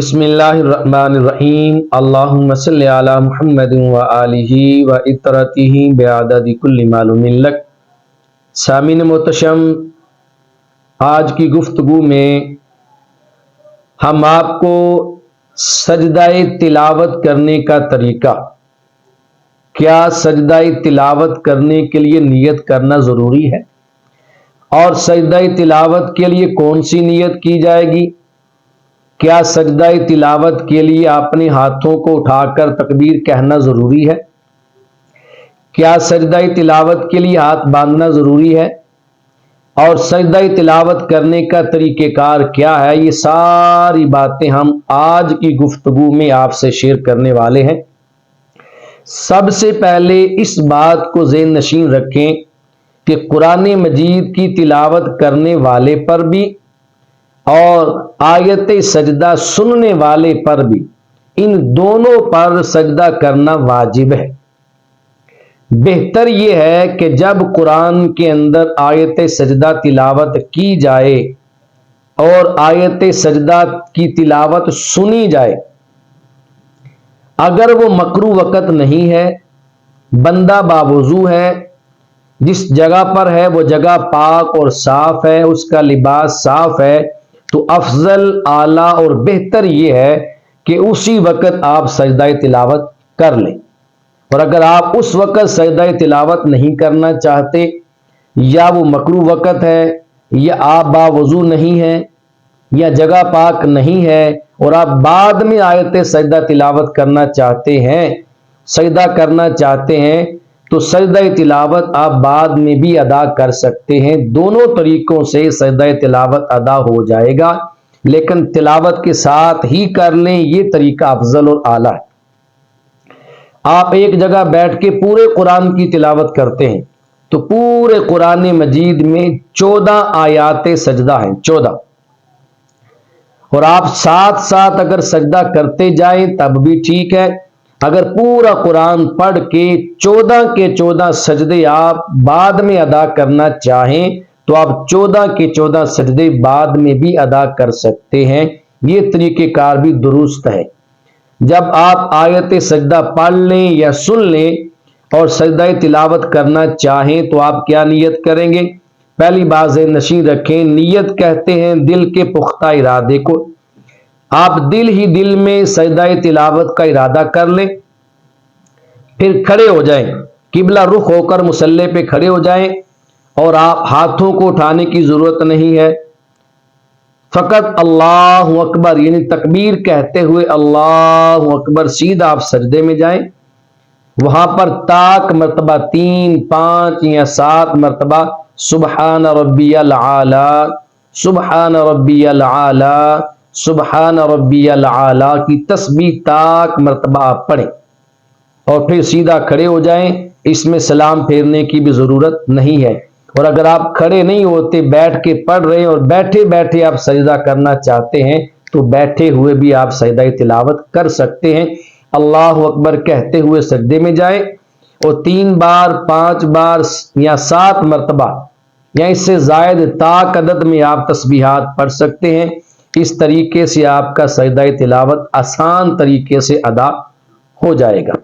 بسم اللہ الرحمن الرحیم اللہم صلی علی محمد و آلہ و اطرتہ بعدد کل معلوم لک۔ سامعین محتشم، آج کی گفتگو میں ہم آپ کو سجدہ تلاوت کرنے کا طریقہ، کیا سجدہ تلاوت کرنے کے لیے نیت کرنا ضروری ہے اور سجدہ تلاوت کے لیے کون سی نیت کی جائے گی؟ کیا سجدہ تلاوت کے لیے اپنے ہاتھوں کو اٹھا کر تکبیر کہنا ضروری ہے؟ کیا سجدہ تلاوت کے لیے ہاتھ باندھنا ضروری ہے؟ اور سجدہ تلاوت کرنے کا طریقہ کار کیا ہے؟ یہ ساری باتیں ہم آج کی گفتگو میں آپ سے شیئر کرنے والے ہیں۔ سب سے پہلے اس بات کو ذہن نشین رکھیں کہ قرآن مجید کی تلاوت کرنے والے پر بھی اور آیت سجدہ سننے والے پر بھی، ان دونوں پر سجدہ کرنا واجب ہے۔ بہتر یہ ہے کہ جب قرآن کے اندر آیت سجدہ تلاوت کی جائے اور آیت سجدہ کی تلاوت سنی جائے، اگر وہ مکروہ وقت نہیں ہے، بندہ باوضو ہے، جس جگہ پر ہے وہ جگہ پاک اور صاف ہے، اس کا لباس صاف ہے، تو افضل، اعلیٰ اور بہتر یہ ہے کہ اسی وقت آپ سجدہ تلاوت کر لیں۔ اور اگر آپ اس وقت سجدہ تلاوت نہیں کرنا چاہتے، یا وہ مکروہ وقت ہے، یا آپ باوضو نہیں ہیں، یا جگہ پاک نہیں ہے، اور آپ بعد میں آیت سجدہ تلاوت کرنا چاہتے ہیں، سجدہ کرنا چاہتے ہیں، تو سجدہ تلاوت آپ بعد میں بھی ادا کر سکتے ہیں۔ دونوں طریقوں سے سجدہ تلاوت ادا ہو جائے گا، لیکن تلاوت کے ساتھ ہی کر لیں، یہ طریقہ افضل اور اعلیٰ ہے۔ آپ ایک جگہ بیٹھ کے پورے قرآن کی تلاوت کرتے ہیں تو پورے قرآن مجید میں 14 آیات سجدہ ہیں، 14، اور آپ ساتھ ساتھ اگر سجدہ کرتے جائیں تب بھی ٹھیک ہے۔ اگر پورا قرآن پڑھ کے 14 کے 14 سجدے آپ بعد میں ادا کرنا چاہیں تو آپ 14 کے 14 سجدے بعد میں بھی ادا کر سکتے ہیں۔ یہ طریقہ کار بھی درست ہے۔ جب آپ آیت سجدہ پڑھ لیں یا سن لیں اور سجدہ تلاوت کرنا چاہیں تو آپ کیا نیت کریں گے؟ پہلی بات ذہن نشین رکھیں، نیت کہتے ہیں دل کے پختہ ارادے کو۔ آپ دل ہی دل میں سجدہ تلاوت کا ارادہ کر لیں، پھر کھڑے ہو جائیں، قبلہ رخ ہو کر مصلی پہ کھڑے ہو جائیں، اور آپ ہاتھوں کو اٹھانے کی ضرورت نہیں ہے، فقط اللہ اکبر یعنی تکبیر کہتے ہوئے اللہ اکبر سیدھا آپ سجدے میں جائیں۔ وہاں پر تاک مرتبہ 3، 5 یا 7 مرتبہ سبحان ربی العالی، سبحان ربی العالی، سبحان ربی العالی کی تسبیح تاک مرتبہ آپ پڑھیں، اور پھر سیدھا کھڑے ہو جائیں۔ اس میں سلام پھیرنے کی بھی ضرورت نہیں ہے۔ اور اگر آپ کھڑے نہیں ہوتے، بیٹھ کے پڑھ رہے ہیں اور بیٹھے بیٹھے آپ سجدہ کرنا چاہتے ہیں تو بیٹھے ہوئے بھی آپ سجدہ تلاوت کر سکتے ہیں۔ اللہ اکبر کہتے ہوئے سجدے میں جائیں، اور 3 بار، 5 بار یا 7 مرتبہ یا اس سے زائد تاک عدد میں آپ تسبیحات پڑھ سکتے ہیں۔ اس طریقے سے آپ کا سجدہ تلاوت آسان طریقے سے ادا ہو جائے گا۔